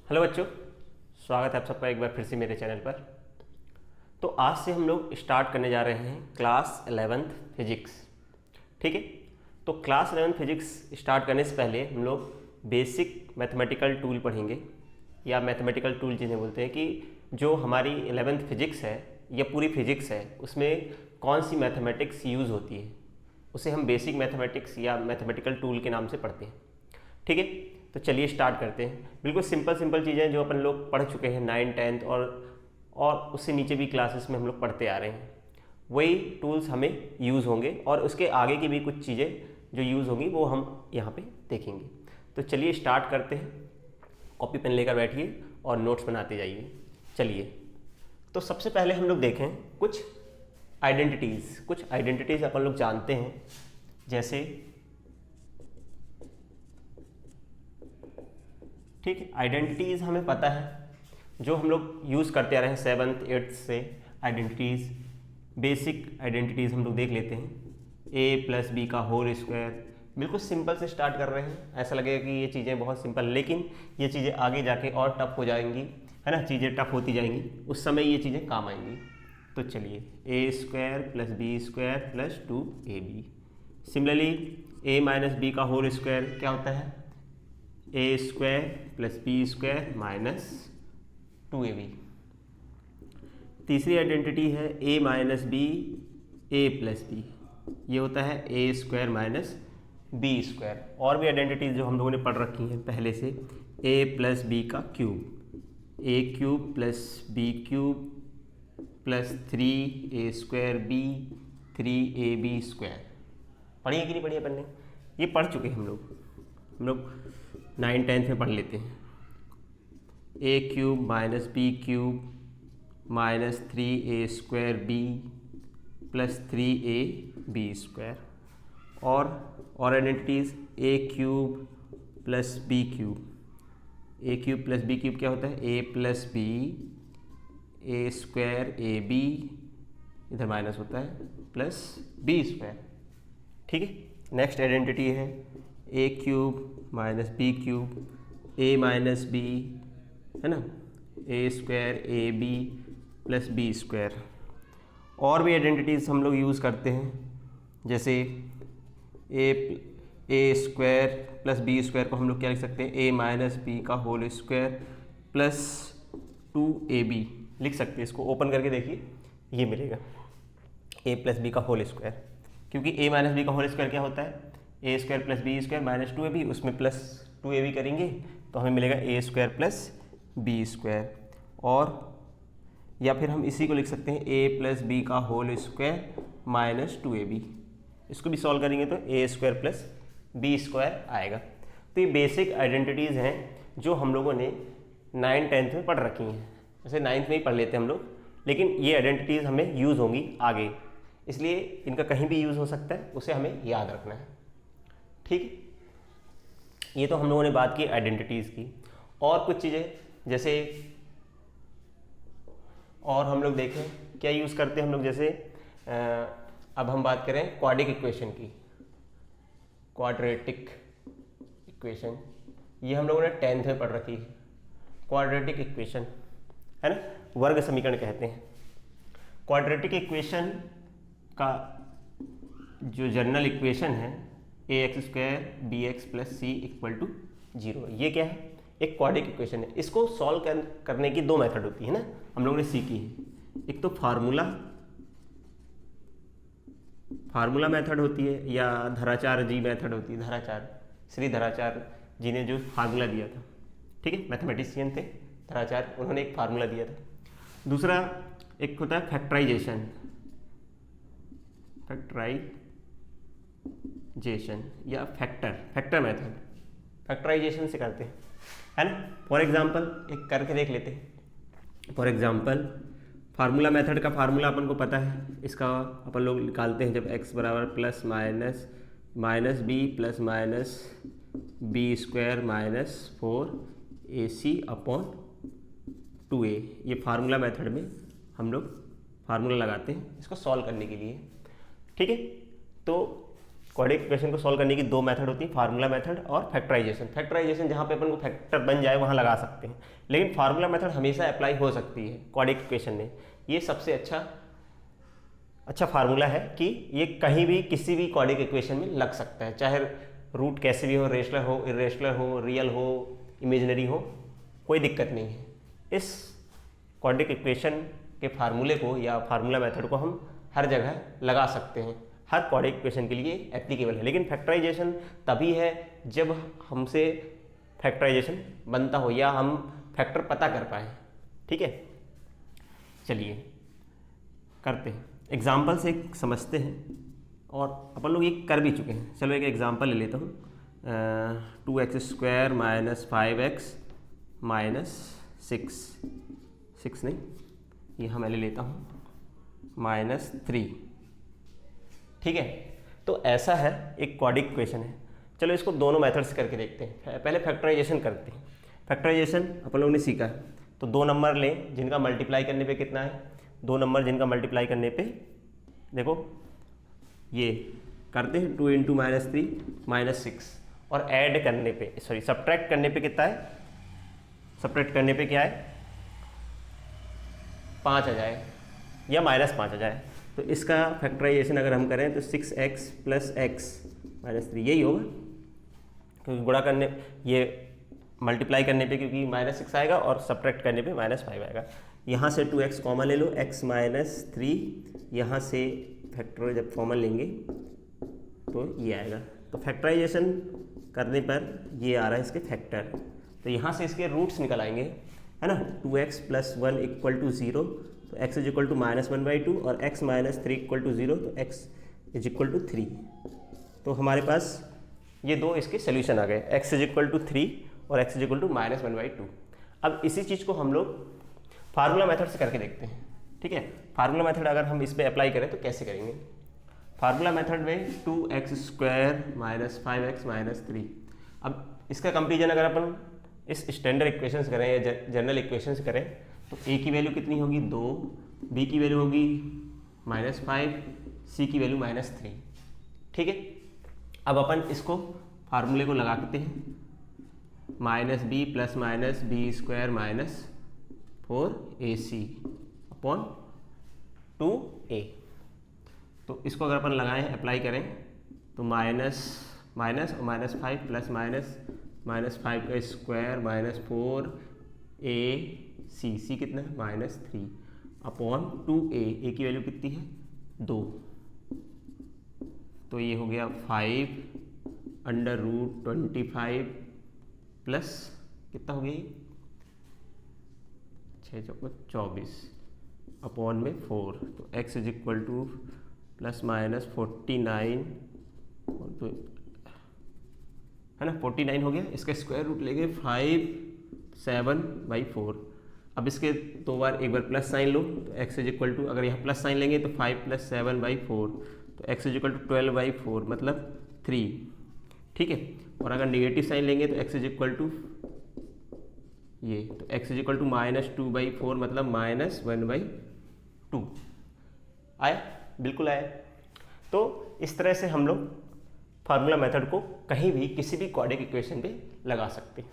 Hello बच्चों, स्वागत है आप सबका एक बार फिर से मेरे चैनल पर। तो आज से हम लोग स्टार्ट करने जा रहे हैं क्लास 11th फिजिक्स। ठीक है, तो क्लास 11th फिजिक्स स्टार्ट करने से पहले हम लोग बेसिक मैथमेटिकल टूल पढ़ेंगे, या मैथमेटिकल टूल जिन्हें बोलते हैं कि जो हमारी 11th फिजिक्स है या पूरी फिजिक्स है उसमें कौन सी मैथमेटिक्स यूज़ होती है, उसे हम बेसिक मैथमेटिक्स या मैथमेटिकल टूल के नाम से पढ़ते हैं। ठीक है, तो चलिए स्टार्ट करते हैं। बिल्कुल सिंपल चीज़ें जो अपन लोग पढ़ चुके हैं 9th 10th और उससे नीचे भी क्लासेस में हम लोग पढ़ते आ रहे हैं, वही टूल्स हमें यूज़ होंगे और उसके आगे की भी कुछ चीज़ें जो यूज़ होंगी वो हम यहाँ पे देखेंगे। तो चलिए स्टार्ट करते हैं। कॉपी पेन लेकर बैठिए और नोट्स बनाते जाइए। चलिए, तो सबसे पहले हम लोग देखें कुछ आइडेंटिटीज़ अपन लोग जानते हैं। जैसे ठीक है, आइडेंटिटीज़ हमें पता है, जो हम लोग यूज़ करते आ रहे हैं 7th 8th से। आइडेंटिटीज़, बेसिक आइडेंटिटीज़ हम लोग देख लेते हैं। a+b का होल स्क्वायर, बिल्कुल सिंपल से स्टार्ट कर रहे हैं। ऐसा लगेगा कि ये चीज़ें बहुत सिंपल, लेकिन ये चीज़ें आगे जाके और टफ हो जाएंगी, है ना। चीज़ें टफ होती जाएंगी, उस समय ये चीज़ें काम आएंगी। तो चलिए, a² + b² + 2ab। Similarly a - b का होल स्क्वायर क्या होता है? a² + b² - 2ab। तीसरी आइडेंटिटी है a - b a + b, ये होता है a² - b²। और भी आइडेंटिटीज जो हम लोगों ने पढ़ रखी हैं पहले से, a + b का cube, a³ + b³ + 3a²b 3ab²। पढ़िए कि नहीं पढ़िए अपन ने? ये पढ़ चुके हैं हम लोग 9th 10th में पढ़ लेते हैं। a³ - b³ - 3a²b + 3ab²। और identities a³ + b³, a³ + b³ क्या होता है? a + b a²ab, इधर माइनस होता है, + b²। ठीक है, नेक्स्ट आइडेंटिटी है a³ - b³ a - b, है ना, a²ab + b²। और भी आइडेंटिटीज़ हम लोग यूज़ करते हैं, जैसे a² + b² को हम लोग क्या लिख सकते हैं? a - b का होल स्क्वायर + 2ab लिख सकते हैं। इसको ओपन करके देखिए, ये मिलेगा a + b का होल स्क्वायर, क्योंकि a - b का होल स्क्वायर क्या होता है? a² + b² - 2ab, उसमें प्लस 2ab करेंगे तो हमें मिलेगा a² + b²। और या फिर हम इसी को लिख सकते हैं a + b का होल स्क्वायर - 2ab। इसको भी सॉल्व करेंगे तो a² + b² आएगा। तो ये बेसिक आइडेंटिटीज़ हैं जो हम लोगों ने 9th 10th में पढ़ रखी हैं। जैसे 9th में ही पढ़ लेते हैं हम लोग, लेकिन ये आइडेंटिटीज़ हमें यूज़ होंगी आगे, इसलिए इनका कहीं भी यूज़ हो सकता है, उसे हमें याद रखना है। ठीक है, ये तो हम लोगों ने बात की आइडेंटिटीज़ की। और कुछ चीज़ें जैसे, और हम लोग देखें क्या यूज़ करते हैं हम लोग, जैसे अब हम बात करें क्वाड्रेटिक इक्वेशन की। क्वाड्रेटिक इक्वेशन ये हम लोगों ने 10th में पढ़ रखी है। क्वाड्रेटिक इक्वेशन, है ना, वर्ग समीकरण कहते हैं। क्वाड्रेटिक इक्वेशन का जो जनरल इक्वेशन है ax² bx + c = 0, ये क्या है? एक क्वाड्रेटिक इक्वेशन है। इसको सॉल्व करने की दो मेथड होती है ना, हम लोगों ने सीखी है। एक तो फार्मूला मेथड होती है, या धराचार जी मेथड होती है। श्री धराचार्य जी ने जो फार्मूला दिया था, ठीक है, मैथमेटिशियन थे धराचार्य, उन्होंने एक फार्मूला दिया था। दूसरा एक होता है फैक्टराइजेशन या फैक्टर मेथड। फैक्टराइजेशन से करते हैं, है ना। फॉर एग्जांपल एक करके देख लेते हैं। फॉर एग्जांपल फार्मूला मेथड का फार्मूला अपन को पता है, इसका अपन लोग निकालते हैं जब x = -b + -b² - 4ac/2a। ये फार्मूला मेथड में हम लोग फार्मूला लगाते हैं इसको सॉल्व करने के लिए। ठीक है, तो क्वाड्रेटिक इक्वेशन को सॉल्व करने की दो मेथड होती है, फार्मूला मेथड और फैक्टराइजेशन। फैक्टराइजेशन जहाँ पे अपन को फैक्टर बन जाए वहाँ लगा सकते हैं, लेकिन फार्मूला मेथड हमेशा अप्लाई हो सकती है क्वाड्रेटिक इक्वेशन में। ये सबसे अच्छा फार्मूला है कि ये कहीं भी किसी भी क्वाड्रेटिक इक्वेशन में लग सकता है, चाहे रूट कैसे भी हो, रेशनल हो, इरेशनल हो, रियल हो, इमेजिनरी हो, कोई दिक्कत नहीं है। इस क्वाड्रेटिक इक्वेशन के फार्मूले को या फार्मूला मेथड को हम हर जगह लगा सकते हैं, हर क्वाड्रेटिक इक्वेशन के लिए एप्लीकेबल है। लेकिन फैक्टराइजेशन तभी है जब हमसे फैक्टराइजेशन बनता हो या हम फैक्टर पता कर पाए। ठीक है, चलिए करते हैं, एग्जाम्पल से समझते हैं, और अपन लोग ये कर भी चुके हैं। चलो एक एग्जाम्पल ले लेता हूँ, 2x² - 5x - 6 नहीं, यहाँ मैं ले लेता हूँ -3। ठीक है, तो ऐसा है एक क्वाड्रेटिक इक्वेशन है। चलो इसको दोनों मेथड से करके देखते हैं। पहले फैक्टराइजेशन करते हैं। फैक्टराइजेशन अपन लोगों ने सीखा है, तो दो नंबर लें जिनका मल्टीप्लाई करने पे कितना है, दो नंबर जिनका मल्टीप्लाई करने पे देखो ये करते हैं 2 × -3 -6, और ऐड करने पे सब्ट्रैक्ट करने पे कितना है, सब्ट्रैक्ट करने पे क्या है 5 आ जाए या -5 आ जाए। तो इसका फैक्टराइजेशन अगर हम करें तो 6x + x - 3 यही होगा, क्योंकि गुणा करने ये मल्टीप्लाई करने पे क्योंकि -6 आएगा और सब्ट्रैक्ट करने पे -5 आएगा। यहाँ से 2x कॉमन ले लो, x - 3, यहाँ से फैक्टर जब कॉमन लेंगे तो ये आएगा। तो फैक्टराइजेशन करने पर ये आ रहा है इसके फैक्टर, तो यहाँ से इसके रूट्स निकल आएंगे, है ना। 2x + 1 = 0, तो x = -1/2 और x - 3 = 0, तो x = 3। तो हमारे पास ये दो इसके सोल्यूशन आ गए, x = 3 और x = -1/2। अब इसी चीज़ को हम लोग फार्मूला मेथड से करके देखते हैं। ठीक है, फार्मूला मेथड अगर हम इस पर अप्लाई करें तो कैसे करेंगे। फार्मूला मेथड में 2x² - 5x - 3। अब इसका कंपेरिजन अगर अपन इस स्टैंडर्ड इक्वेशन से करें या जनरल इक्वेशन से करें तो a की वैल्यू कितनी होगी 2, b की वैल्यू होगी -5, c की वैल्यू -3। ठीक है, अब अपन इसको फार्मूले को लगाते हैं, -b + -b² - 4ac / 2a। तो इसको अगर अपन लगाएं अप्लाई करें तो माइनस और -5 + -5² - 4ac, c कितना है -3 / 2a। a की वैल्यू कितनी है 2, तो ये हो गया 5/√25 प्लस कितना हो गया 6 × 24 अपॉन में 4, तो x = ±49, तो है ना 49 हो गया। इसका स्क्वायर रूट लेंगे 5/7/4। अब इसके एक बार प्लस साइन लो, तो x = अगर यहाँ प्लस साइन लेंगे तो 5 + 7/4, तो x = 12/4 मतलब 3। ठीक है, और अगर नेगेटिव साइन लेंगे तो x = ये, तो x = -2/4 मतलब -1/2 आया, बिल्कुल आया। तो इस तरह से हम लोग फार्मूला मेथड को कहीं भी किसी भी क्वाड्रेटिक इक्वेशन पे लगा सकते हैं।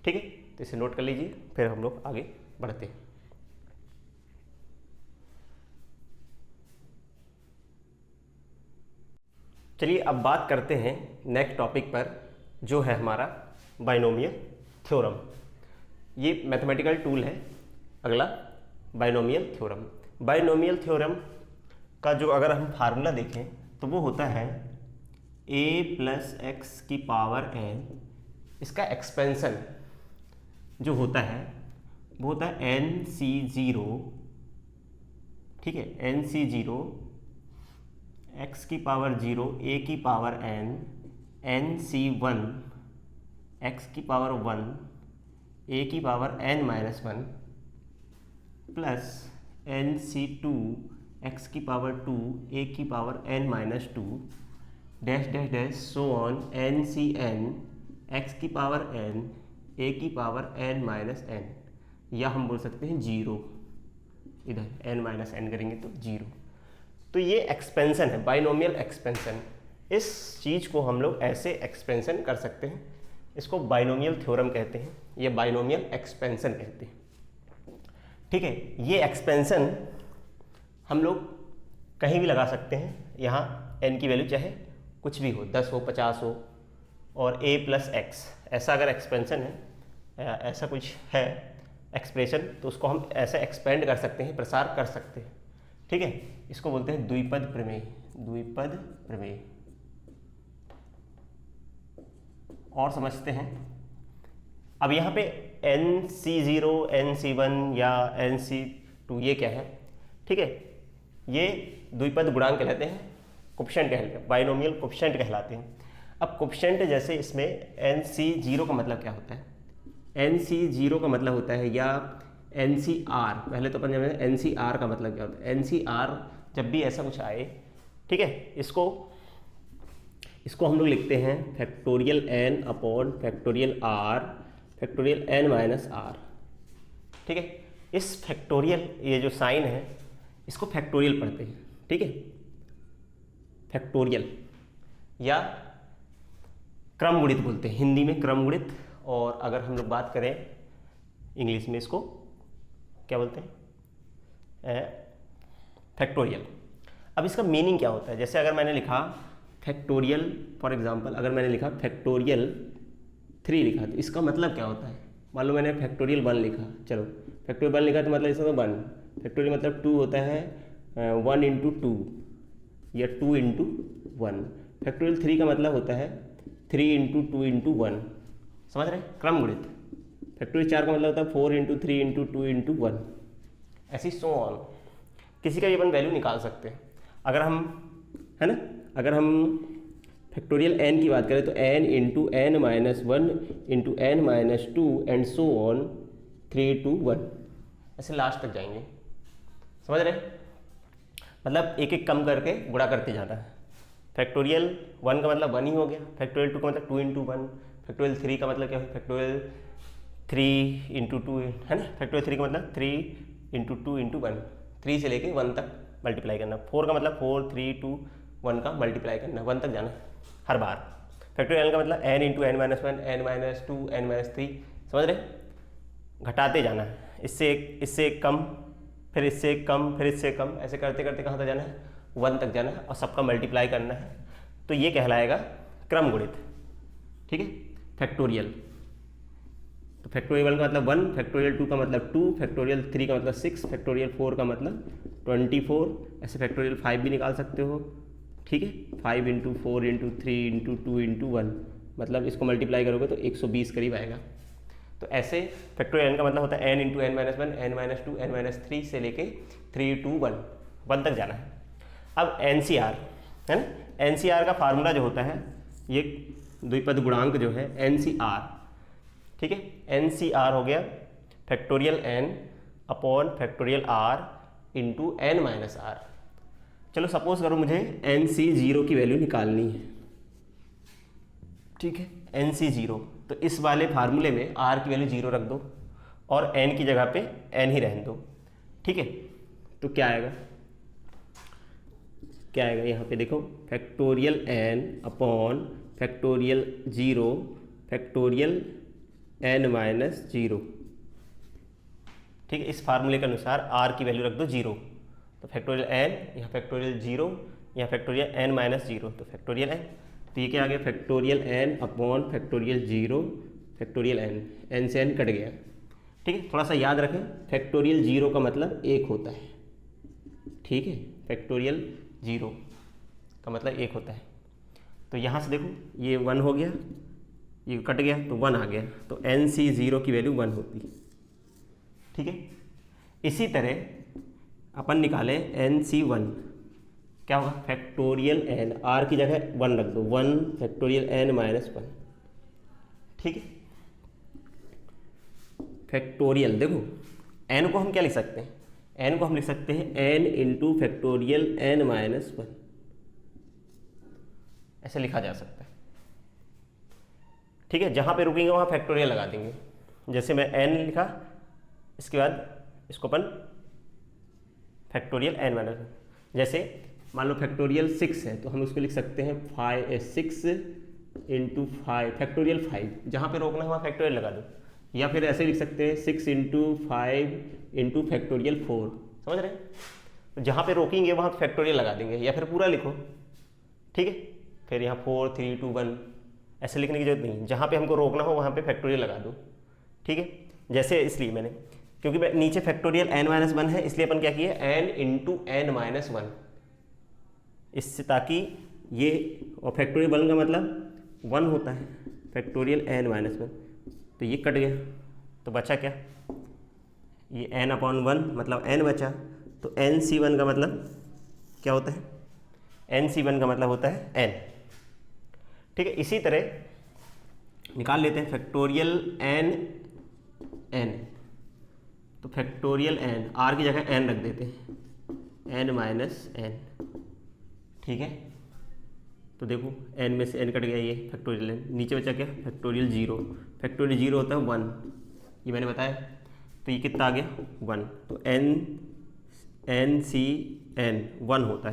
ठीक है, तो इसे नोट कर लीजिए, फिर हम लोग आगे बढ़ते हैं। चलिए अब बात करते हैं नेक्स्ट टॉपिक पर, जो है हमारा बाइनोमियल थ्योरम। ये मैथमेटिकल टूल है अगला, बाइनोमियल थ्योरम। बाइनोमियल थ्योरम का जो अगर हम फार्मूला देखें तो वो होता है a + x⁴n। इसका एक्सपेंशन जो होता है वो होता है nc0, ठीक है, nc0 x⁴0 a⁴n nc1 x⁴1 a⁴n-1 plus nc2 x⁴2 a⁴n-2 dash dash dash so on ncn x⁴n a⁴n-n, या हम बोल सकते हैं 0, इधर n - n करेंगे तो 0। तो ये एक्सपेंशन है, बाइनोमियल एक्सपेंशन। इस चीज़ को हम लोग ऐसे एक्सपेंशन कर सकते हैं, इसको बाइनोमियल थ्योरम कहते हैं, ये बाइनोमियल एक्सपेंशन कहते हैं। ठीक है, ये एक्सपेंशन हम लोग कहीं भी लगा सकते हैं। यहाँ n की वैल्यू चाहे कुछ भी हो, 10 हो, 50 हो, और a प्लस एक्स, ऐसा अगर एक्सपेंशन है, ऐसा कुछ है एक्सप्रेशन, तो उसको हम ऐसे एक्सपेंड कर सकते हैं, प्रसार कर सकते हैं। ठीक है, इसको बोलते हैं द्विपद प्रमेय, द्विपद प्रमेय। और समझते हैं। अब यहाँ पे NC0, NC1 या NC2 ये क्या है? ठीक है, ये द्विपद गुणांक कहलाते हैं, कोफिशिएंट कहलाते हैं, बाइनोमियल कोफिशिएंट कहलाते हैं। अब कोफिशिएंट जैसे इसमें NC0 का मतलब क्या होता है? NC0 का मतलब होता है, या NCR, पहले तो अपन जानेंगे NCR का मतलब क्या होता है। NCR जब भी ऐसा कुछ आए, ठीक है, इसको हम लोग लिखते हैं factorial n upon factorial r factorial n minus r। ठीक है, इस फैक्टोरियल, ये जो साइन है, इसको फैक्टोरियल पढ़ते हैं। ठीक है, फैक्टोरियल या क्रमगुणित बोलते हैं हिंदी में, क्रमगुणित। और अगर हम लोग बात करें इंग्लिश में, इसको क्या बोलते हैं? फैक्टोरियल। अब इसका मीनिंग क्या होता है? जैसे अगर मैंने लिखा फैक्टोरियल, फॉर एग्जांपल अगर मैंने लिखा फैक्टोरियल 3 लिखा, तो इसका मतलब क्या होता है? मान लो मैंने फैक्टोरियल 1 लिखा, चलो फैक्टोरियल 1 लिखा तो मतलब इसका 1, फैक्टोरियल मतलब 2 होता है, 1 इंटू 2 या 2 इंटू 1। फैक्टोरियल 3 का मतलब होता है 3 इंटू 2 इंटू 1। समझ रहे? क्रमगुणित। फैक्टोरियल 4 का मतलब होता है 4 इंटू 3 इंटू 2 इंटू 1, ऐसी सो ऑन। किसी का भी अपन वैल्यू निकाल सकते हैं। अगर हम, है ना, अगर हम फैक्टोरियल n की बात करें तो n into n minus 1 into n minus 2 and so on 3 to 1, ऐसे लास्ट तक जाएंगे। समझ रहे? मतलब एक एक कम करके गुणा करते जाना है। फैक्टोरियल 1 का मतलब 1 ही हो गया, फैक्टोरियल 2 का मतलब 2 इंटू 1, फैक्टोरियल 3 का मतलब क्या है? फैक्टोरियल 3 इंटू 2, है ना। फैक्टोरियल 3 का मतलब 3 इंटू 2 इंटू 1, 3 से लेके 1 तक मल्टीप्लाई करना। 4 का मतलब 4, 3, 2, 1 का मल्टीप्लाई करना, 1 तक जाना हर बार। फैक्टोरियल का मतलब n into n minus 1, n minus 2, n minus 3। समझ रहे? घटाते जाना है, इससे एक कम, फिर इससे एक कम, फिर इससे कम, ऐसे करते करते कहाँ तक जाना है? 1 तक जाना है, और सबका मल्टीप्लाई करना है। तो ये कहलाएगा क्रमगुणित। ठीक है, फैक्टोरियल। तो फैक्टोरियल 1 का मतलब 1, फैक्टोरियल 2 का मतलब 2, फैक्टोरियल 3 का मतलब 6, फैक्टोरियल 4 का मतलब 24, ऐसे फैक्टोरियल 5 भी निकाल सकते हो। ठीक है, 5 इंटू 4 इंटू 3 इंटू 2 इंटू 1, मतलब इसको मल्टीप्लाई करोगे तो 120 करीब आएगा। तो ऐसे फैक्टोरियल n का मतलब होता है n into n minus 1, n minus 2, n minus 3 से लेके 3 to 1 तक जाना है। अब NCR, है ना, NCR का फार्मूला जो होता है, ये द्विपद गुणांक जो है NCR। ठीक है, NCR हो गया factorial n upon factorial r into n minus r। चलो सपोज करो मुझे NC0 की वैल्यू निकालनी है। ठीक है, NC0, तो इस वाले फार्मूले में r की वैल्यू 0 रख दो और n की जगह पे n ही रहने दो। ठीक है, तो क्या आएगा? क्या आएगा यहाँ पे देखो, factorial n upon factorial 0 factorial n minus 0। ठीक है, इस फार्मूले के अनुसार r की वैल्यू रख दो 0, तो फैक्टोरियल n, यहाँ फैक्टोरियल 0, यहाँ फैक्टोरियल n माइनस 0, तो फैक्टोरियल n। तो ये क्या आ गया? Factorial n upon factorial 0 factorial n से n कट गया। ठीक है, थोड़ा सा याद रखें, फैक्टोरियल 0 का मतलब 1 होता है। ठीक है, फैक्टोरियल 0 का मतलब 1 होता है। तो यहाँ से देखो, ये 1 हो गया, ये कट गया तो 1 आ गया, तो NC0 की वैल्यू 1 होती है। ठीक है, इसी तरह अपन निकालें NC1, क्या होगा? फैक्टोरियल n, r की जगह 1 रख दो, 1 फैक्टोरियल n माइनस 1। ठीक है, फैक्टोरियल, देखो n को हम क्या लिख सकते हैं? n को हम लिख सकते हैं n into factorial n minus 1, ऐसे लिखा जा सकता है। ठीक है, जहाँ पे रुकेंगे वहाँ फैक्टोरियल लगा देंगे। जैसे मैं n लिखा, इसके बाद इसको अपन फैक्टोरियल n माइनस 1, जैसे मान लो फैक्टोरियल 6 है तो हम उसको लिख सकते हैं 6 इंटू 5 फैक्टोरियल 5, जहाँ पे रोकना है वहाँ फैक्टोरियल लगा दो, या फिर ऐसे लिख सकते हैं 6 इंटू 5 इंटू फैक्टोरियल 4, समझ रहे हैं? तो जहाँ पे रोकेंगे वहाँ फैक्टोरियल लगा देंगे, या फिर पूरा लिखो, ठीक है। फिर यहाँ 4 3 2 1 ऐसे लिखने की जरूरत नहीं, जहाँ पे हमको रोकना हो वहाँ पे फैक्टोरियल लगा दो, ठीक है। जैसे इसलिए मैंने, क्योंकि नीचे फैक्टोरियल n-1 है इसलिए अपन क्या किए n इंटू n-1, इससे ताकि ये, और फैक्टोरियल 1 का मतलब 1 होता है, फैक्टोरियल n-1 तो ये कट गया, तो बचा क्या, ये n/1 मतलब n बचा, तो nc1 का मतलब क्या होता है, nc1 का मतलब होता है n, ठीक है। इसी तरह निकाल लेते हैं फैक्टोरियल n, तो फैक्टोरियल n r की जगह n रख देते हैं, n-n, ठीक है। तो देखो n में से n कट गया, ये फैक्टोरियल n, नीचे बचा क्या, फैक्टोरियल 0, फैक्टोरियल 0 होता है 1, ये मैंने बताया, तो ये कितना आ गया 1, तो n-c-n 1 होता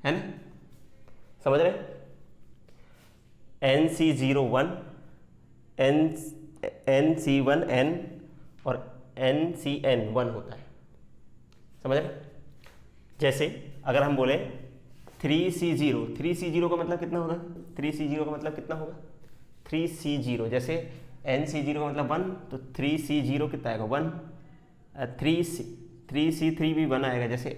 है ना, समझ रहे हैं? nc0 1, nc1 n और ncn 1 होता है, समझ रहे? जैसे अगर हम बोले 3c0 का मतलब कितना होगा, 3c0 का मतलब कितना होगा 3c0, जैसे nc0 का मतलब 1, तो 3c0 कितना आएगा 1, 3c3 भी 1 आएगा, जैसे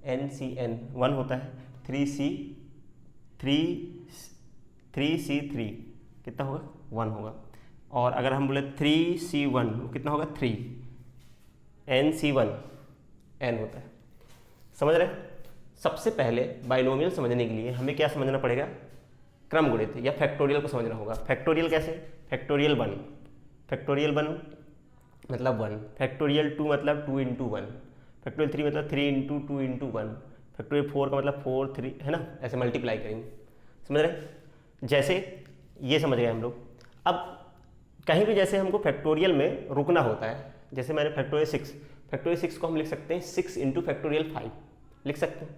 ncn 1 होता है, 3c3 कितना होगा 1 होगा। और अगर हम बोले 3c1 कितना होगा 3, nc1 n होता है, समझ रहे? सबसे पहले बाइनोमियल समझने के लिए हमें क्या समझना पड़ेगा, क्रम गुणित या फैक्टोरियल को समझना होगा। फैक्टोरियल कैसे, फैक्टोरियल 1 मतलब 1, फैक्टोरियल 2 मतलब 2 इंटू 1, फैक्टोरियल 3 मतलब 3 इंटू 2 इंटू 1, फैक्टोरियल 4 का मतलब 4 3, है ना, ऐसे मल्टीप्लाई करेंगे, समझ रहे? जैसे ये समझ गए हम लोग। अब कहीं भी जैसे हमको फैक्टोरियल में रुकना होता है, जैसे मैंने फैक्टोरियल 6 को हम लिख सकते हैं 6 इंटू फैक्टोरियल 5 लिख सकते हैं,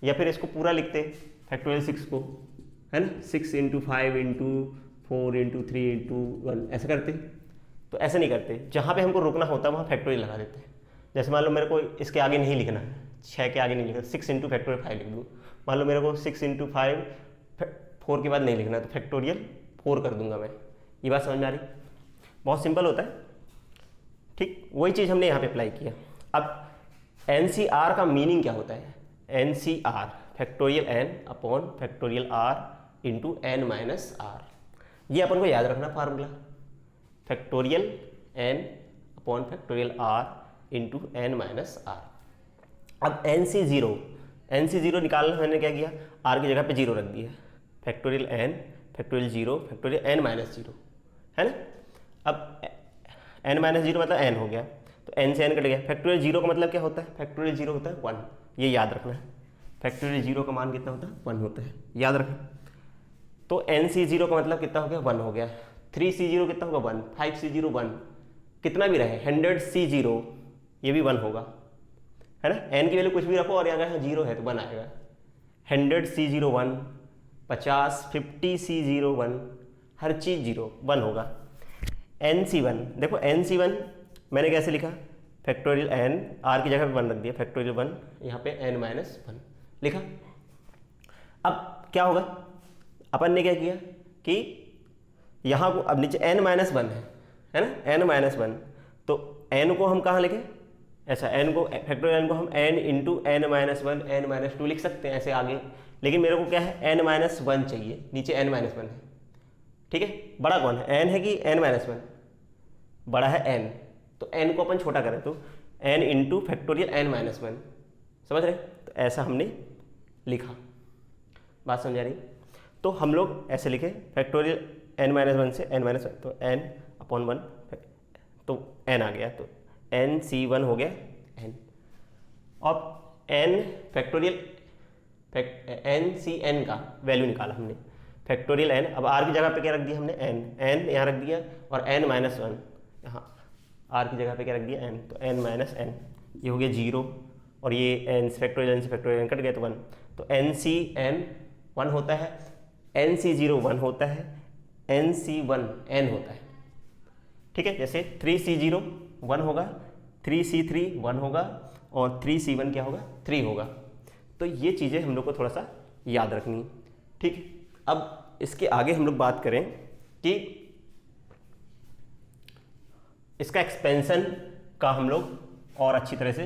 या फिर इसको पूरा लिखते हैं फैक्टोरियल 6 को, है ना, 6 इंटू 5 इंटू 4 इंटू 3 इंटू 1 ऐसे करते हैं। तो ऐसे नहीं करते, जहाँ पे हमको रुकना होता है वहाँ फैक्टोरियल लगा देते हैं। जैसे मान लो मेरे को इसके आगे नहीं लिखना है, 6 के आगे नहीं लिखना, 6 इंटू फैक्टोरियल 5 लिख दूँ। मान लो मेरे को 6 इंटू 5 4 के बाद नहीं लिखना, तो फैक्टोरियल 4 कर दूंगा मैं। ये बात समझ में आ रही? बहुत सिंपल होता है, ठीक। वही चीज़ हमने यहाँ पे अप्लाई किया। अब NCR का मीनिंग क्या होता है, NCR factorial n upon factorial r into n-r, ये अपन को याद रखना formula, factorial n upon factorial r into n-r। अब NC0 निकालना, मैंने क्या किया, r की जगह पे 0 रख दिया, factorial n factorial 0 factorial n-0, है ना। अब n-0 मतलब n हो गया, तो n से n कट गया। फैक्टोरियल 0 का मतलब क्या होता है, फैक्टोरियल 0 होता है 1, ये याद रखना है। फैक्टोरियल 0 का मान कितना होता है 1 होता है, याद रखें। तो nc0 का मतलब कितना हो गया 1 हो गया, 3c0 कितना होगा 1, 5c0 1, कितना भी रहे 100c0 ये भी 1 होगा, है ना। n की वैल्यू कुछ भी रखो और अगर 0 है तो 1 आएगा। 100c0 1, 50 50c0 1, हर चीज़ 1 होगा। nc1 देखो, nc1 मैंने कैसे लिखा, फैक्टोरियल n, r की जगह पे 1 रख दिया, फैक्टोरियल 1 यहाँ पे n-1 लिखा। अब क्या होगा, अपन ने क्या किया कि यहाँ को, अब नीचे n-1 है ना, n-1, तो n को हम कहाँ लिखें, ऐसा n को, फैक्टोरियल n को हम n इंटू n-1 n-2 लिख सकते हैं ऐसे आगे, लेकिन मेरे को क्या है n-1 चाहिए, नीचे n-1 है, ठीक है। बड़ा कौन है, n है कि n-1? बड़ा है n, तो n को अपन छोटा करें तो n इंटू फैक्टोरियल n-1, समझ रहे? तो ऐसा हमने लिखा, बात समझ आ रही? तो हम लोग ऐसे लिखे फैक्टोरियल n-1 से n-1, तो n अपॉन 1, तो n आ गया, तो nc1 हो गया n, और n फैक्टोरियल ncn का वैल्यू निकाला हमने, फैक्टोरियल n। अब r की जगह पे क्या रख दिया हमने, n यहाँ रख दिया, और n-1 यहाँ r की जगह पे क्या रख दिया n, तो n-n, ये हो गया 0, और ये एन से फैक्टोरियल कट गए तो 1, तो एन सी एन 1 होता है, एन सी 0 1 होता है, एन सी 1 n होता है। ठीक है, जैसे 3C0 1 होगा, 3C3 1 होगा और 3C1 क्या होगा 3 होगा। तो ये चीज़ें हम लोग को थोड़ा सा याद रखनी है। ठीक है, अब इसके आगे हम लोग बात करें कि इसका एक्सपेंशन का हम लोग और अच्छी तरह से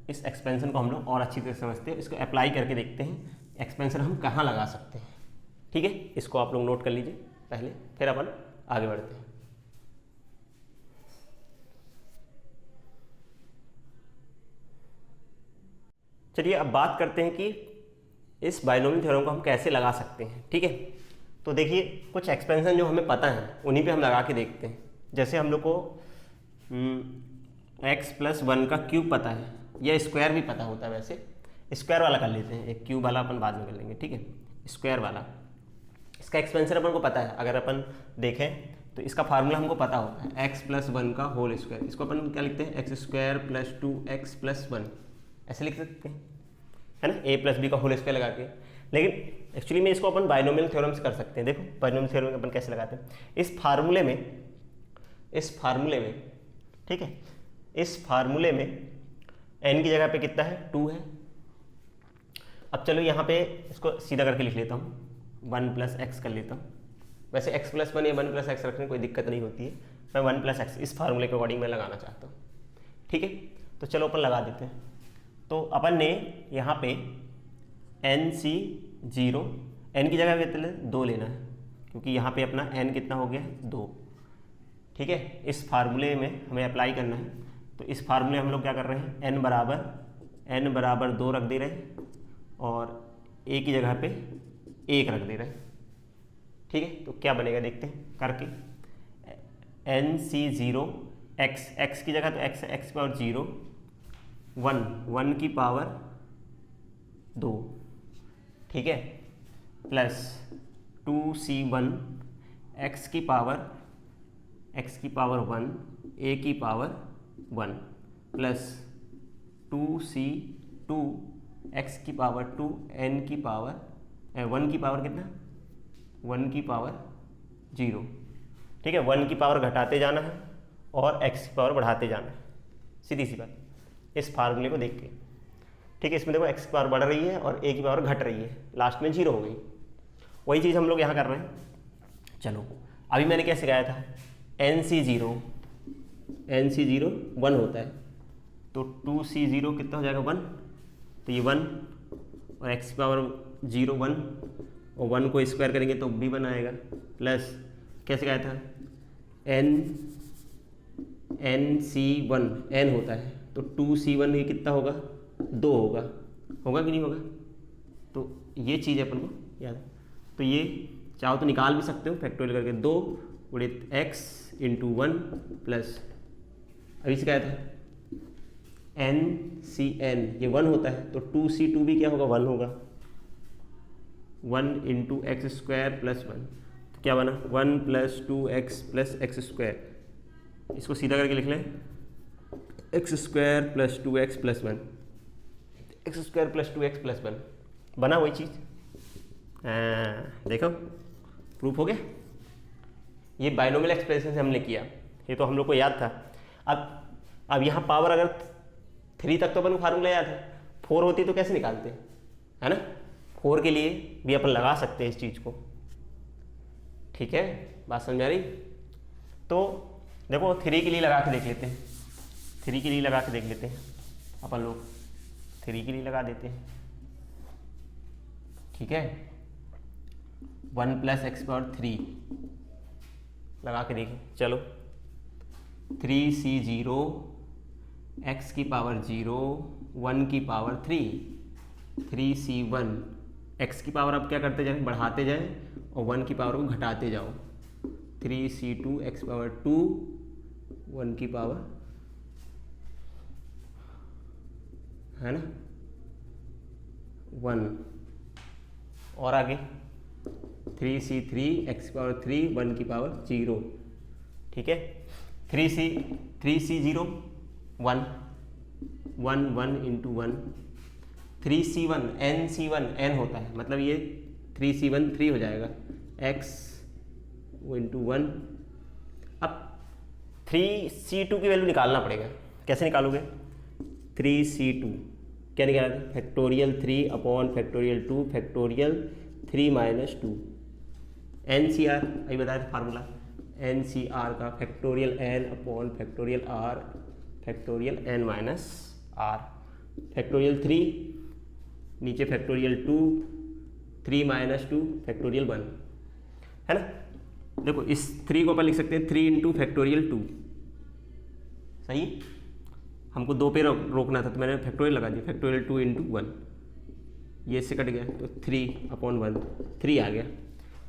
इस एक्सपेंशन को हम लोग और अच्छी तरह से समझते हैं, इसको अप्लाई करके देखते हैं एक्सपेंशन हम कहाँ लगा सकते हैं। ठीक है, इसको आप लोग नोट कर लीजिए पहले, फिर अपन आगे बढ़ते हैं। चलिए अब बात करते हैं कि इस बाइनोमियल थ्योरम को हम कैसे लगा सकते हैं। ठीक है, तो देखिए कुछ एक्सपेंशन जो हमें पता है उन्हीं पे हम लगा के देखते हैं। जैसे हम लोग को x+1 का क्यूब पता है या स्क्वायर भी पता होता है, वैसे स्क्वायर वाला कर लेते हैं, एक क्यूब वाला अपन बाद में कर लेंगे। ठीक है, स्क्वायर वाला इसका एक्सपेंशन अपन को पता है। अगर अपन देखें तो इसका फार्मूला हमको पता होता है x+1 का होल स्क्वायर। इसको अपन क्या लिखते हैं, x² + 2x+1 ऐसे लिख सकते हैं, है ना, a+b का होल स्क्वायर लगा के। लेकिन एक्चुअली में इसको अपन बाइनोमियल थ्योरम से कर सकते हैं। देखो बाइनोमियल थ्योरम अपन कैसे लगाते हैं, इस फार्मूले में ठीक है, इस फार्मूले में n की जगह पे कितना है 2 है। अब चलो यहाँ पे इसको सीधा करके लिख लेता हूँ, 1 + x कर लेता हूँ। वैसे x+1 या 1 + x रखने में कोई दिक्कत नहीं होती है, मैं 1 + x इस फार्मूले के अकॉर्डिंग मैं लगाना चाहता हूँ। ठीक है, तो चलो अपन लगा देते हैं। तो अपन ने यहाँ पे NC0 n की जगह कितना 2 लेना है, क्योंकि यहाँ पे अपना n कितना हो गया 2। ठीक है, इस फार्मूले में हमें अप्लाई करना है। तो इस फार्मूले हम लोग क्या कर रहे हैं, n बराबर 2 रख दे रहे हैं और a की जगह पे 1 रख दे रहे हैं। ठीक है, तो क्या बनेगा देखते हैं करके, NC0 x की जगह तो x पावर 0 1 की पावर 2, ठीक है, प्लस 2C1 x की पावर 1 a की पावर 1 प्लस 2C2 x की पावर 2 n की पावर 1 की पावर कितना 1 की पावर 0। ठीक है, 1 की पावर घटाते जाना है और x की पावर बढ़ाते जाना है, सीधी सी बात इस फार्मूले को देख के। ठीक है, इसमें देखो x की पावर बढ़ रही है और a की पावर घट रही है, लास्ट में 0 हो गई। वही चीज़ हम लोग यहाँ कर रहे हैं। चलो अभी मैंने क्या सिखाया था, NC0 1 होता है, तो 2C0 कितना हो जाएगा 1, तो ये 1 और x की पावर 0 1 और 1 को स्क्वायर करेंगे तो भी 1 आएगा, प्लस क्या सिखाया था NC1 n होता है, तो 2C1 ये कितना होगा 2 होगा कि नहीं होगा। तो ये चीज़ अपन को याद है, तो ये चाहो तो निकाल भी सकते हो फैक्टोरियल करके, 2 गुणित x × 1 प्लस अभी सिखाया था NCn ये 1 होता है, तो 2C2 भी क्या होगा 1 होगा, 1 × x² + 1, तो क्या बना 1 + 2x + x²। इसको सीधा करके लिख लें x² + 2x + 1, x² + 2x + 1 बना वही चीज़। देखो प्रूफ हो गया। ये बाइनोमियल एक्सप्रेशन से हमने किया, ये तो हम लोग को याद था। अब यहाँ पावर अगर 3 तक तो अपन को फार्मूला याद है, 4 होती तो कैसे निकालते हैं, है ना। 4 के लिए भी अपन लगा सकते हैं इस चीज़ को। ठीक है, बात समझ आ रही। तो देखो 3 के लिए लगा के देख लेते हैं, 3 के लिए लगा के देख लेते हैं अपन लोग, 3 के लिए लगा देते हैं। ठीक है, 1 + x³ लगा के देखें। चलो 3C0 x की पावर 0 1 की पावर 3 3C1 x की पावर अब क्या करते जाएं, बढ़ाते जाएं और 1 की पावर को घटाते जाओ, 3C2 x पावर 2 1 की पावर, है ना 1, और आगे 3C3 x की पावर 3 1 की पावर 0। ठीक है, 3C0 1 1 1 into 1 3c1 nc1 n होता है, मतलब ये 3c1 3 हो जाएगा x इंटू 1। अब 3c2 की वैल्यू निकालना पड़ेगा, कैसे निकालोगे? 3c2 क्या निकाला? Factorial 3 upon factorial 2 factorial 3 minus 2 NCR, अभी बताया फार्मूला NCR का factorial n upon factorial r factorial n minus r, factorial 3 नीचे फैक्टोरियल 2 3 माइनस 2 फैक्टोरियल 1, है ना। देखो इस 3 को अपन लिख सकते हैं 3 इंटू फैक्टोरियल 2, सही। हमको 2 पे रोकना था तो मैंने फैक्टोरियल लगा दिया, फैक्टोरियल 2 इंटू 1, ये इससे कट गया तो 3 अपॉन 1 3 आ गया।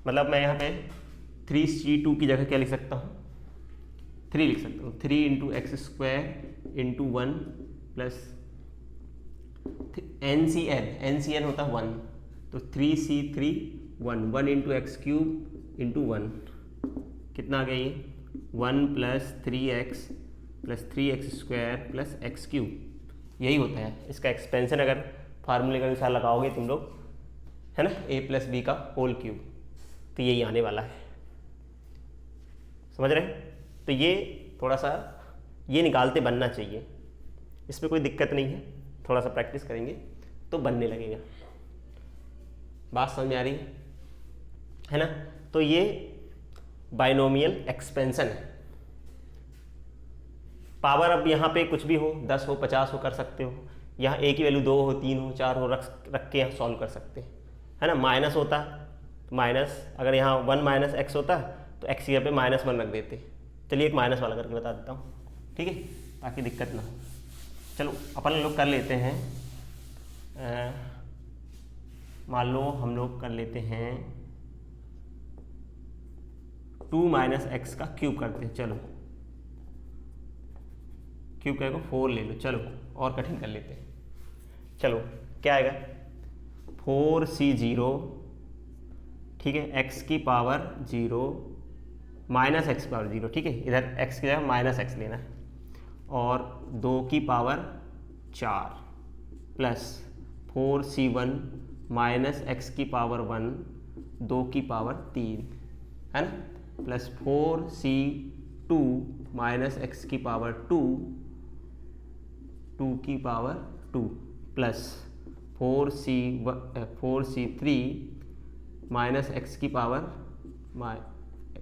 मतलब मैं यहाँ पे 3c2 की जगह क्या लिख सकता हूँ? 3 लिख सकता हूँ, 3 into x square into 1 plus NCN होता है 1, तो 3c3 1 into x cube into 1, कितना आ गया ये? 1 plus 3x plus 3x square plus x cube, यही होता है इसका एक्सपेंशन। अगर फार्मूले के अनुसार लगाओगे तुम लोग, है ना, a प्लस बी का होल क्यूब, तो यही आने वाला है, समझ रहे हैं? तो ये थोड़ा सा ये निकालते बनना चाहिए, इसमें कोई दिक्कत नहीं है, थोड़ा सा प्रैक्टिस करेंगे तो बनने लगेगा। बात समझ में आ रही है ना? तो ये बाइनोमियल एक्सपेंशन है। पावर अब यहाँ पे कुछ भी हो, 10 हो 50 हो कर सकते हो, यहाँ a की वैल्यू 2 हो 3 हो 4 हो रख के यहाँ सॉल्व कर सकते हैं, है ना। माइनस होता तो माइनस, अगर यहाँ 1 माइनस एक्स होता तो एक्स की जगह पे -1 रख देते। चलिए एक माइनस वाला करके बता देता हूँ, ठीक है, ताकि दिक्कत ना हो। चलो अपन लोग कर लेते हैं, मान लो हम लोग कर लेते हैं 2 माइनस एक्स का क्यूब करते हैं। चलो क्यूब करेगा 4 ले लो, चलो और कठिन कर लेते हैं। चलो क्या आएगा? 4c0, ठीक है, x की पावर 0 माइनस एक्स पावर 0, ठीक है, इधर x की जगह माइनस एक्स लेना है, और 2 की power 4 plus 4c1 minus x की पावर 1 2 की पावर 3, है ना, प्लस 4c2 माइनस एक्स की पावर 2 2 की power 2 plus 4c3 minus x की पावर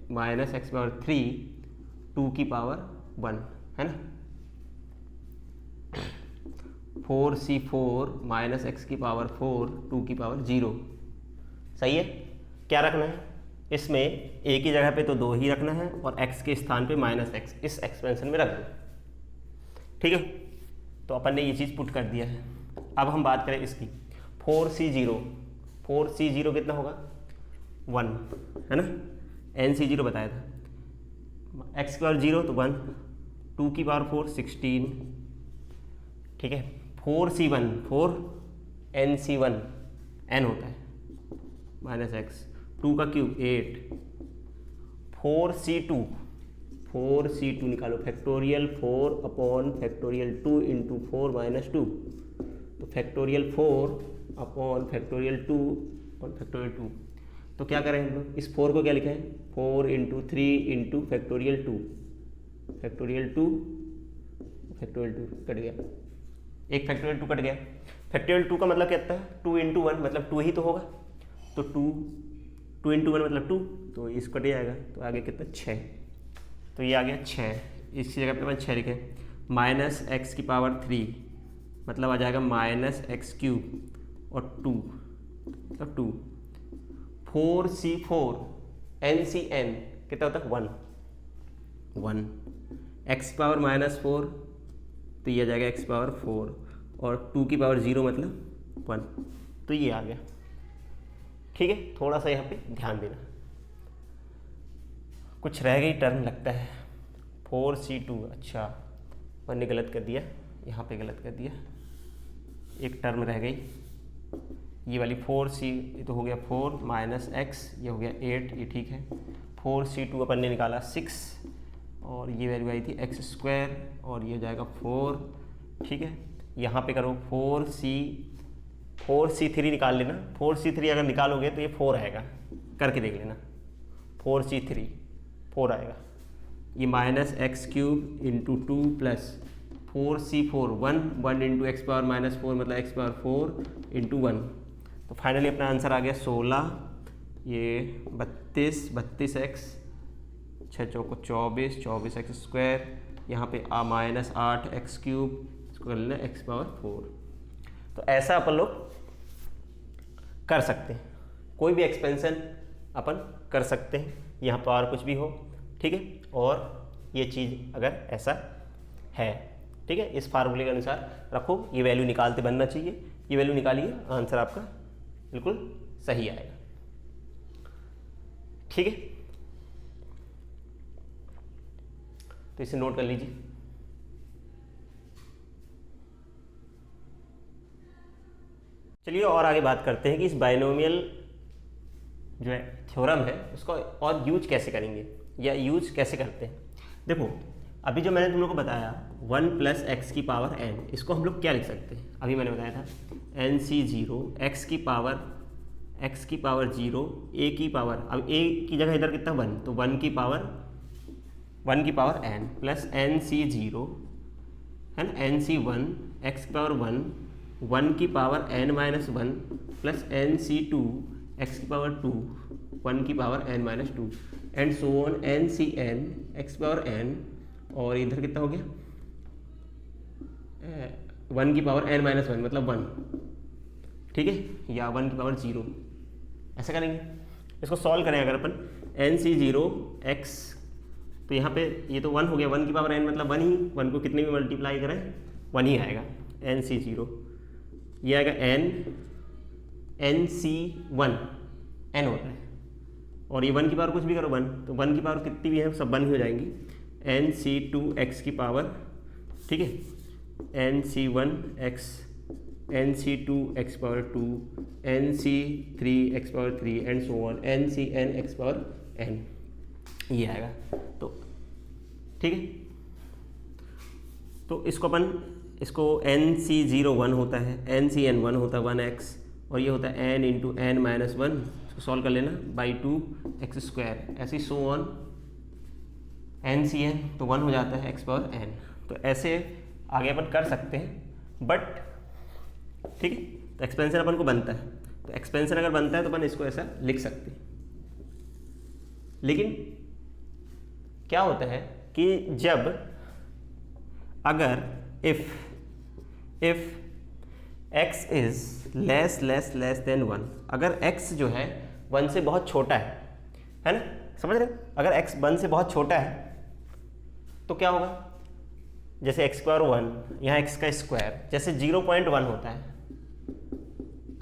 माइनस एक्स पावर 3 2 की पावर 1, है ना, 4c4 माइनस एक्स की पावर 4 2 की पावर 0, सही है। क्या रखना है इसमें? a की जगह पे तो 2 ही रखना है और x के स्थान पे माइनस एक्स इस एक्सपेंशन में रख दो, ठीक है। तो अपन ने ये चीज़ पुट कर दिया है। अब हम बात करें इसकी 4c0 कितना होगा? 1, है ना, NC0 बताया था, x की पावर 0 तो 1, 2 की पावर 4 16, ठीक है, 4c1 4 NC1 n होता है माइनस एक्स, 2 का क्यूब 8, 4c2 निकालो, factorial 4 upon factorial 2 into 4 minus 2, तो फैक्टोरियल 4 अपॉन फैक्टोरियल 2 और फैक्टोरियल 2। तो क्या करें हम लोग? इस 4 को क्या लिखें? 4 into 3 into factorial 2 factorial 2 cut गया, एक फैक्टोरियल 2 कट गया। फैक्टोरियल 2 का मतलब क्या होता है? 2 इंटू 1 मतलब 2 ही तो होगा, तो 2 इंटू 1 मतलब 2, तो इसको कट जाएगा, तो आगे कितना 6, तो ये आ गया 6। इसकी जगह पे मैं 6 लिखे, माइनस एक्स की पावर 3 मतलब आ जाएगा माइनस एक्स क्यूब और 2 मतलब 2, 4c4 NCN कितना होता है? 1 एक्स की पावर -4 तो ये आ जाएगा एक्स पावर 4 और 2 की पावर 0 मतलब 1, तो ये आ गया, ठीक है। थोड़ा सा यहाँ पे ध्यान देना, कुछ रह गई टर्म लगता है 4c2, अच्छा मैंने गलत कर दिया, यहाँ पे गलत कर दिया, एक टर्म रह गई, ये वाली 4c, ये तो हो गया 4 माइनस एक्स, ये हो गया 8, ये ठीक है। 4c2 अपन ने निकाला 6 और ये वैल्यू आई थी एक्स स्क्वायर और ये हो जाएगा 4, ठीक है। यहाँ पे करो 4C3 निकाल लेना। 4C3 अगर निकालोगे तो ये 4 आएगा, करके देख लेना। 4C3 4 आएगा। ये minus x cube into 2 plus 4C4 1 into x power minus 4 मतलब एक्स पावर 4 इंटू 1। तो फाइनली अपना आंसर आ गया 16, ये 32 एक्स, 6 चौको 24 एक्स स्क्वायर, यहाँ पे माइनस 8 एक्स क्यूब, इसको कर लेना एक्स पावर 4। तो ऐसा अपन लोग कर सकते हैं, कोई भी एक्सपेंशन अपन कर सकते हैं, यहाँ पावर कुछ भी हो, ठीक है। और ये चीज़ अगर ऐसा है, ठीक है, इस फार्मूले के अनुसार रखो, ये वैल्यू निकालते बनना चाहिए, ये वैल्यू निकालिए, आंसर आपका बिल्कुल सही आएगा, ठीक है। तो इसे नोट कर लीजिए। चलिए और आगे बात करते हैं कि इस बाइनोमियल जो है थ्योरम है उसको और यूज कैसे करेंगे या यूज कैसे करते हैं। देखो अभी जो मैंने तुम लोग को बताया 1 प्लस एक्स की पावर n, इसको हम लोग क्या लिख सकते हैं, अभी मैंने बताया था NC0 x की पावर 0 a की पावर, अब a की जगह इधर कितना 1, तो 1 की पावर n प्लस NC0 है ना, NC1 x की पावर 1 की power n minus 1 plus NC2 x की पावर 2 1 की power n minus 2 and so on NCn x power n, और इधर कितना हो गया 1 की पावर n माइनस 1 मतलब 1, ठीक है, या 1 की पावर 0, ऐसा करेंगे। इसको सॉल्व करें अगर अपन NC0 x, तो यहाँ पे ये तो 1 हो गया, 1 की पावर n मतलब 1 ही, 1 को कितने भी मल्टीप्लाई करें 1 ही आएगा, NC0 ये आएगा NC1 n होता है, और ये 1 की पावर कुछ भी करो 1, तो 1 की पावर कितनी भी है सब 1 ही हो जाएंगी, NC2x की पावर, ठीक है, NC1x, NC2x power 2, NC3x power 3 and so on NCnx power n, ये आएगा। तो ठीक है, तो इसको अपन इसको NC01 होता है, NCn1 होता है 1x, और ये होता है n इंटू n माइनस 1, इसको सॉल्व कर लेना बाई 2x स्क्वायर, ऐसे सो ऑन NCn, तो 1 हो जाता है x पावर n। तो ऐसे आगे अपन कर सकते हैं, बट ठीक है, तो एक्सपेंशन अपन को बनता है, तो एक्सपेंशन अगर बनता है तो अपन इसको ऐसा लिख सकते हैं। लेकिन क्या होता है कि जब अगर if x is less than 1, अगर x जो है 1 से बहुत छोटा है ना, समझ रहे, अगर x 1 से बहुत छोटा है तो क्या होगा, जैसे x पावर 1, यहाँ x का स्क्वायर जैसे 0.1 होता है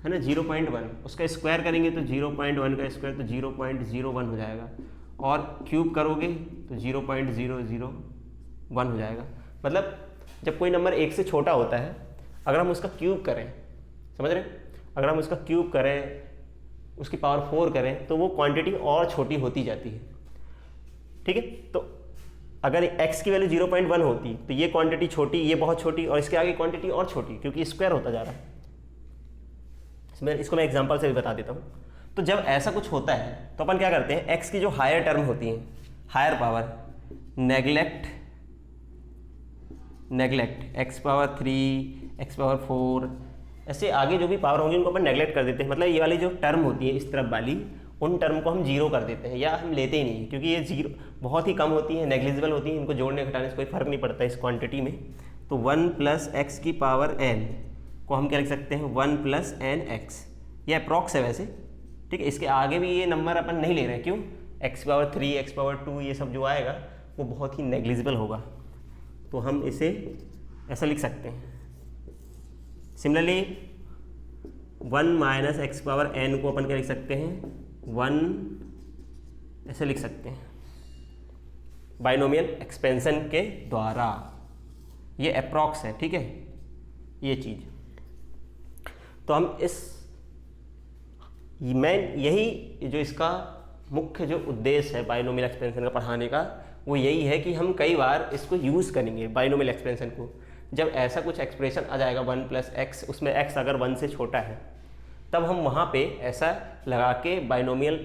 ना, 0.1 उसका स्क्वायर करेंगे तो 0.1 का स्क्वायर तो 0.01 हो जाएगा, और क्यूब करोगे तो 0.001 हो जाएगा। मतलब जब कोई नंबर 1 से छोटा होता है, अगर हम उसका क्यूब करें, समझ रहे, अगर हम उसका क्यूब करें, उसकी पावर 4 करें, तो वो क्वांटिटी और छोटी होती जाती है, ठीक है। तो अगर x की वैल्यू 0.1 होती तो ये क्वांटिटी छोटी, ये बहुत छोटी, और इसके आगे क्वांटिटी और छोटी, क्योंकि स्क्वायर होता जा रहा है। इसको मैं एग्जांपल से भी बता देता हूँ। तो जब ऐसा कुछ होता है तो अपन क्या करते हैं, x की जो हायर टर्म होती है, higher power, neglect x power 3, x power 4, ऐसे आगे जो भी पावर होंगी उनको अपन नेगलेक्ट कर देते हैं। मतलब ये वाली जो टर्म होती है इस तरफ वाली, उन टर्म को हम जीरो कर देते हैं, या हम लेते ही नहीं, क्योंकि ये जीरो बहुत ही कम होती है, नेग्लिजिबल होती है, इनको जोड़ने घटाने से कोई फर्क नहीं पड़ता इस क्वांटिटी में। तो 1 प्लस एक्स की पावर n को हम क्या लिख सकते हैं, 1 प्लस एन एक्स, ये अप्रॉक्स है वैसे, ठीक है। इसके आगे भी ये नंबर अपन नहीं ले रहे हैं, क्यों, x पावर 3, x पावर 2 ये सब जो आएगा वो बहुत ही नेग्लिजिबल होगा, तो हम इसे ऐसा लिख सकते हैं। Similarly 1 minus x power n को अपन क्या लिख सकते हैं, 1 ऐसे लिख सकते हैं बाइनोमियल एक्सपेंशन के द्वारा, ये अप्रॉक्स है, ठीक है, ये चीज़। तो हम मैं यही जो इसका मुख्य जो उद्देश्य है बाइनोमियल एक्सपेंशन का पढ़ाने का, वो यही है कि हम कई बार इसको यूज़ करेंगे बाइनोमियल एक्सपेंशन को, जब ऐसा कुछ एक्सप्रेशन आ जाएगा 1 + x, उसमें x अगर 1 से छोटा है, तब हम वहाँ पे ऐसा लगा के बाइनोमियल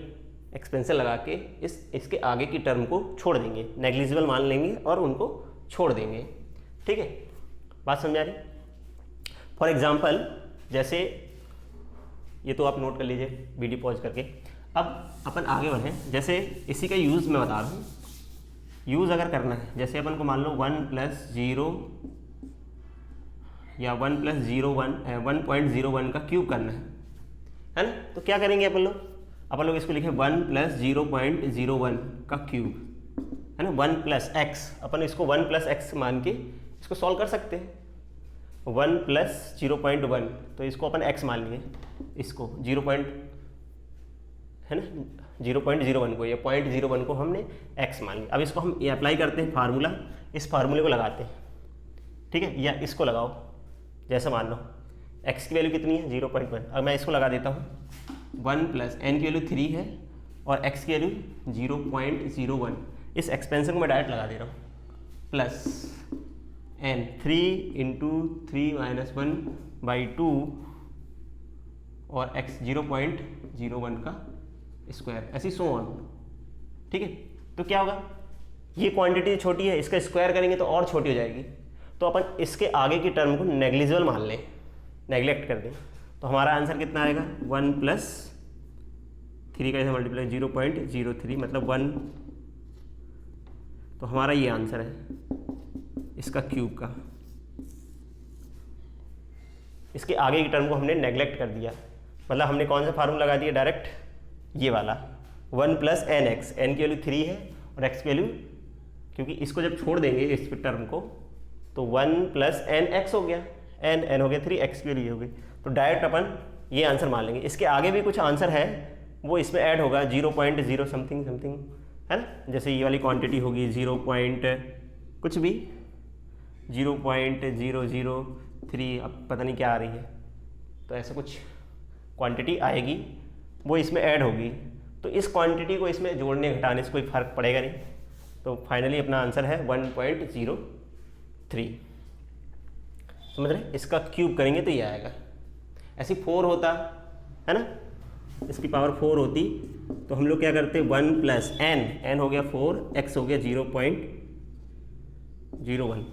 एक्सपेंशन लगा के इसके आगे की टर्म को छोड़ देंगे, नेग्लिजिबल मान लेंगे और उनको छोड़ देंगे। ठीक है, बात समझ आ रही? फॉर एग्जाम्पल जैसे ये तो आप नोट कर लीजिए वीडियो पॉज करके। अब अपन आगे बढ़ें, जैसे इसी का यूज़ मैं बता रहा हूँ। यूज़ अगर करना है, जैसे अपन को मान लो 1 + 0 या 1 + 1.01 का क्यूब करना है ना? तो क्या करेंगे अपन लोग इसको लिखे 1 + 0.01 का क्यूब, है ना? 1 + x, अपन इसको 1 + x मान के इसको सॉल्व कर सकते हैं। 1 + 0.1, तो इसको अपन x मान लिए, इसको 0.01 को या 0.01 को हमने x मान लिया। अब इसको हम ये अप्लाई करते हैं फार्मूला, इस फार्मूले को लगाते हैं। ठीक है, या इसको लगाओ जैसा मान लो। x की वैल्यू कितनी है? 0.1। अब मैं इसको लगा देता हूँ, 1 + n की वैल्यू 3 है और x की वैल्यू 0.01। इस एक्सपेंशन को मैं डायरेक्ट लगा दे रहा हूँ, प्लस n 3 × 3 - 1/2 और x 0.01 का स्क्वायर, ऐसी सो ऑन। ठीक है, तो क्या होगा, ये क्वांटिटी छोटी है, इसका स्क्वायर करेंगे तो और छोटी हो जाएगी। तो अपन इसके आगे की टर्म को नेग्लिजिबल मान लें, नेग्लेक्ट कर दें, तो हमारा आंसर कितना आएगा? 1 + 3 का इसे मल्टीप्लाई 0.03 मतलब 1। तो हमारा ये आंसर है इसका क्यूब का। इसके आगे की टर्म को हमने नेग्लेक्ट कर दिया, मतलब हमने कौन सा फार्मूला लगा दिया? डायरेक्ट ये वाला 1 + nx, n की वैल्यू 3 है और x की वैल्यू, क्योंकि इसको जब छोड़ देंगे इस टर्म को, तो 1 + nx हो गया, n हो गया 3, x की वैल्यू हो गई। तो डायरेक्ट अपन ये आंसर मान लेंगे। इसके आगे भी कुछ आंसर है, वो इसमें ऐड होगा 0.0 समथिंग है ना? जैसे ये वाली क्वांटिटी होगी 0. कुछ भी 0.003, अब पता नहीं क्या आ रही है, तो ऐसा कुछ क्वांटिटी आएगी, वो इसमें ऐड होगी। तो इस क्वांटिटी को इसमें जोड़ने घटाने से कोई फ़र्क पड़ेगा नहीं। तो फाइनली अपना आंसर है 1.03। समझ रहे? इसका क्यूब करेंगे तो ये आएगा। ऐसी 4 होता है ना, इसकी पावर 4 होती, तो हम लोग क्या करते? 1 + n हो गया 4, x हो गया 0.01,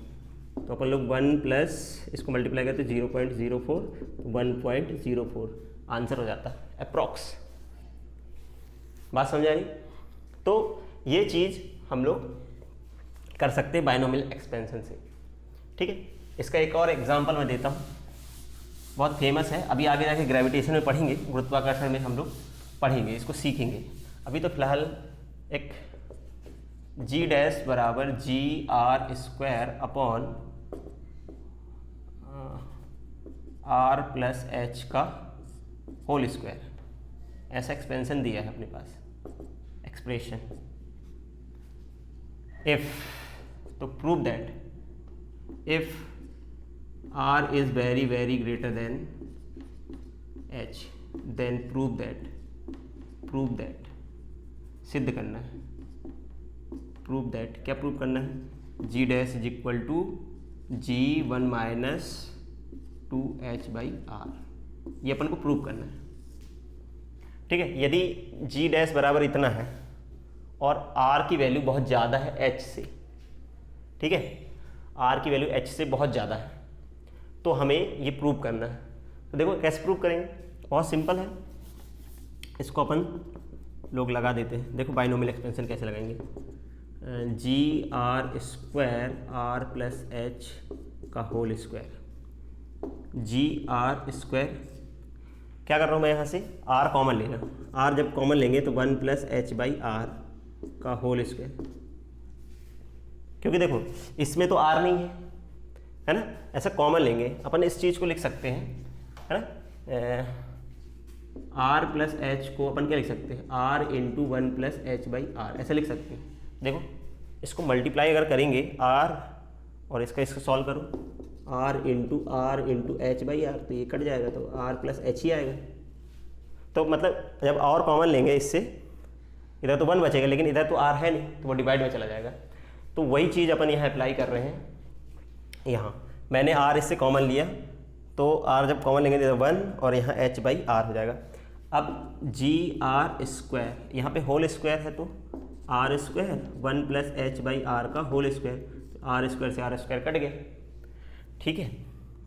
तो अपन लोग 1 + इसको मल्टीप्लाई करते 0.04, 1.04 आंसर हो जाता अप्रॉक्स। बात समझ आ रही? तो ये चीज़ हम लोग कर सकते हैं बाइनोमियल एक्सपेंशन से। ठीक है, इसका एक और एग्जांपल मैं देता हूँ, बहुत फेमस है। अभी आगे जाके ग्रेविटेशन में पढ़ेंगे, गुरुत्वाकर्षण में हम लोग पढ़ेंगे, इसको सीखेंगे। अभी तो फिलहाल एक g' = gr² r + h का होल स्क्वायर, ऐसा एक्सपेंशन दिया है अपने पास एक्सप्रेशन। इफ, तो prove that if r is very greater than h, then prove that सिद्ध करना है। प्रूव दैट, क्या प्रूव करना है? g' = g1 - 2h/r, ये अपन को प्रूव करना है। ठीक है, यदि g' बराबर इतना है और r की वैल्यू बहुत ज़्यादा है h से, ठीक है, r की वैल्यू h से बहुत ज़्यादा है, तो हमें ये प्रूव करना है। तो देखो कैसे प्रूव करेंगे, बहुत सिंपल है। इसको अपन लोग लगा देते हैं। देखो बाइनोमियल एक्सपेंशन कैसे लगाएंगे, gr² r + h का होल स्क्वायर, gr², क्या कर रहा हूँ मैं यहाँ से? r कॉमन ले रहा हूँ। r जब कॉमन लेंगे तो 1 + h/r का होल स्क्वायर, क्योंकि देखो इसमें तो r नहीं है ना, ऐसा कॉमन लेंगे अपन, इस चीज़ को लिख सकते हैं, है ना? r + h को अपन क्या लिख सकते हैं? r × 1 + h/r, ऐसा लिख सकते हैं। देखो इसको मल्टीप्लाई अगर करेंगे r और इसको सॉल्व करो, r × h/r, तो ये कट जाएगा, तो r + h ही आएगा। तो मतलब जब और कॉमन लेंगे इससे, इधर तो 1 बचेगा, लेकिन इधर तो r है नहीं, तो वो डिवाइड में चला जाएगा। तो वही चीज़ अपन यहाँ अप्लाई कर रहे हैं यहाँ, मैंने r इससे कॉमन लिया, तो r जब कॉमन लेंगे तो 1 और यहाँ h/r हो जाएगा। अब g/r², यहाँ पे होल स्क्वायर है तो r² 1 + h/r का होल स्क्वायर, तो r² से r² कट गया। ठीक है,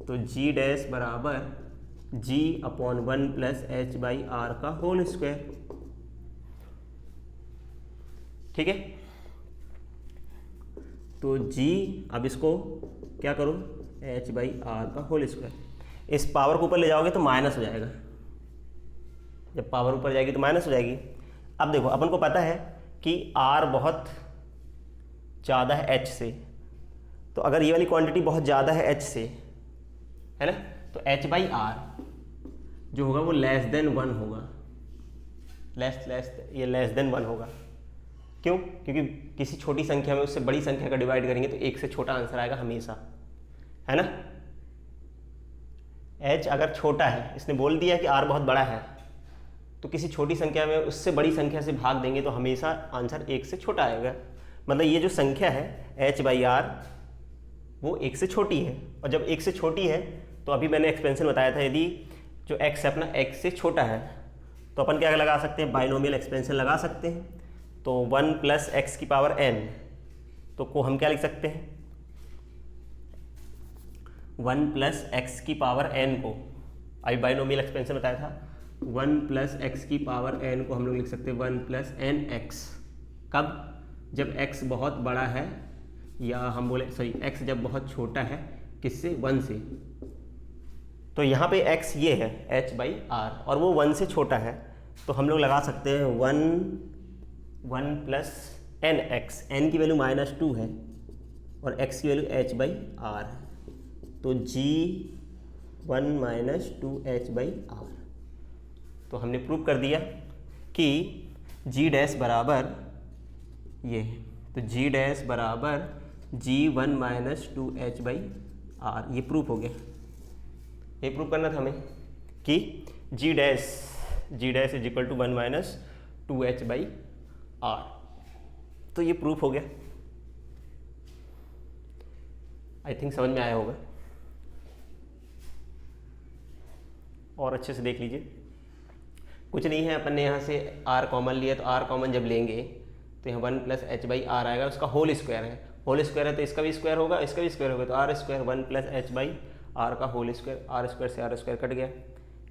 तो g डैश बराबर g/1 + h/r का होल स्क्वायर। ठीक है, तो g, अब इसको क्या करो, h/r का होल स्क्वायर। इस पावर को ऊपर ले जाओगे तो माइनस हो जाएगा, जब पावर ऊपर जाएगी तो माइनस हो जाएगी। अब देखो अपन को पता है कि r बहुत ज़्यादा है h से, तो अगर ये वाली क्वांटिटी बहुत ज़्यादा है h से, है ना, तो h/r जो होगा वो लेस देन 1 होगा, लेस देन 1 होगा। क्यों? क्योंकि किसी छोटी संख्या में उससे बड़ी संख्या का डिवाइड करेंगे तो एक से छोटा आंसर आएगा हमेशा, है ना। h अगर छोटा है, इसने बोल दिया कि r बहुत बड़ा है, तो किसी छोटी संख्या में उससे बड़ी संख्या से भाग देंगे तो हमेशा आंसर एक से छोटा आएगा। मतलब ये जो संख्या है h/r वो एक से छोटी है, और जब एक से छोटी है तो अभी मैंने एक्सपेंशन बताया था, यदि जो x है अपना x से छोटा है तो अपन क्या लगा सकते हैं, बाइनोमियल एक्सपेंशन लगा सकते हैं। तो 1 + x⁴n, तो को हम क्या लिख सकते हैं, 1 + x⁴n को, अभी बाइनोमियल एक्सपेंशन बताया था, 1 + x⁴n को हम लोग लिख सकते हैं 1 + nx। कब? जब x बहुत बड़ा है, या हम बोले x जब बहुत छोटा है, किससे, 1 से। तो यहाँ पे x ये है h/r और वो 1 से छोटा है, तो हम लोग लगा सकते हैं 1 + nx, n की वैल्यू -2 है और x की वैल्यू h/r है, तो g1 - 2h/r। तो हमने प्रूव कर दिया कि g डैश बराबर ये है, तो g डैश बराबर g1 - 2h/r, ये प्रूफ हो गया। ये प्रूव करना था हमें कि g dash is equal to 1 - 2h/r, तो ये प्रूफ हो गया। आई थिंक समझ में आया होगा, और अच्छे से देख लीजिए। कुछ नहीं है, अपन ने यहाँ से r कॉमन लिया, तो r कॉमन जब लेंगे तो यहाँ 1 + h/r आएगा, उसका होल स्क्वायर है, होल स्क्वायर है तो इसका भी स्क्वायर होगा, इसका भी स्क्वायर होगा, तो r² 1 + h/r का होल स्क्वायर, r² से r² कट गया।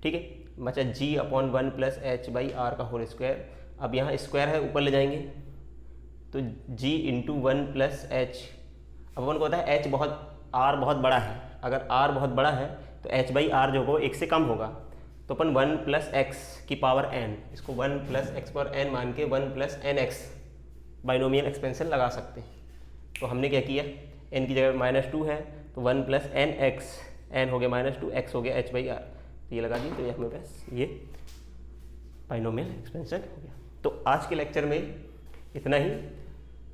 ठीक है, बचा g/1 + h/r का होल स्क्वायर। अब यहाँ स्क्वायर है, ऊपर ले जाएंगे तो g × 1 + h। अब अपन को पता है r बहुत बड़ा है, अगर r बहुत बड़ा है तो h/r जो होगा एक से कम होगा, तो अपन 1 + x⁴n, इसको 1 + x⁴n मान के 1 + nx बाइनोमियल एक्सपेंशन लगा सकते हैं। तो हमने क्या किया, n की जगह -2 है तो 1 + nx, n हो गया -2, x हो गया h/r, तो ये लगा दिए, तो ये हमें बस ये बाइनोमियल एक्सपेंशन हो गया। तो आज के लेक्चर में इतना ही।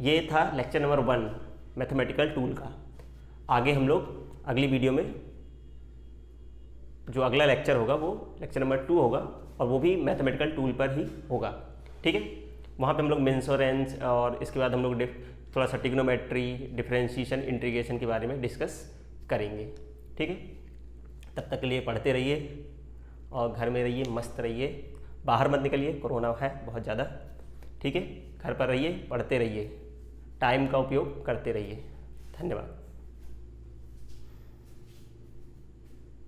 ये था लेक्चर नंबर 1 मैथमेटिकल टूल का। आगे हम लोग अगली वीडियो में जो अगला लेक्चर होगा वो लेक्चर नंबर 2 होगा, और वो भी मैथमेटिकल टूल पर ही होगा। ठीक है, वहाँ पे हम लोग मेंसुरेंस और इसके बाद हम लोग थोड़ा सा ट्रिग्नोमेट्री, डिफरेंशिएशन, इंटीग्रेशन के बारे में डिस्कस करेंगे। ठीक है, तब तक के लिए पढ़ते रहिए और घर में रहिए, मस्त रहिए, बाहर मत निकलिए, कोरोना है बहुत ज़्यादा। ठीक है, घर पर रहिए, पढ़ते रहिए, टाइम का उपयोग करते रहिए। धन्यवाद।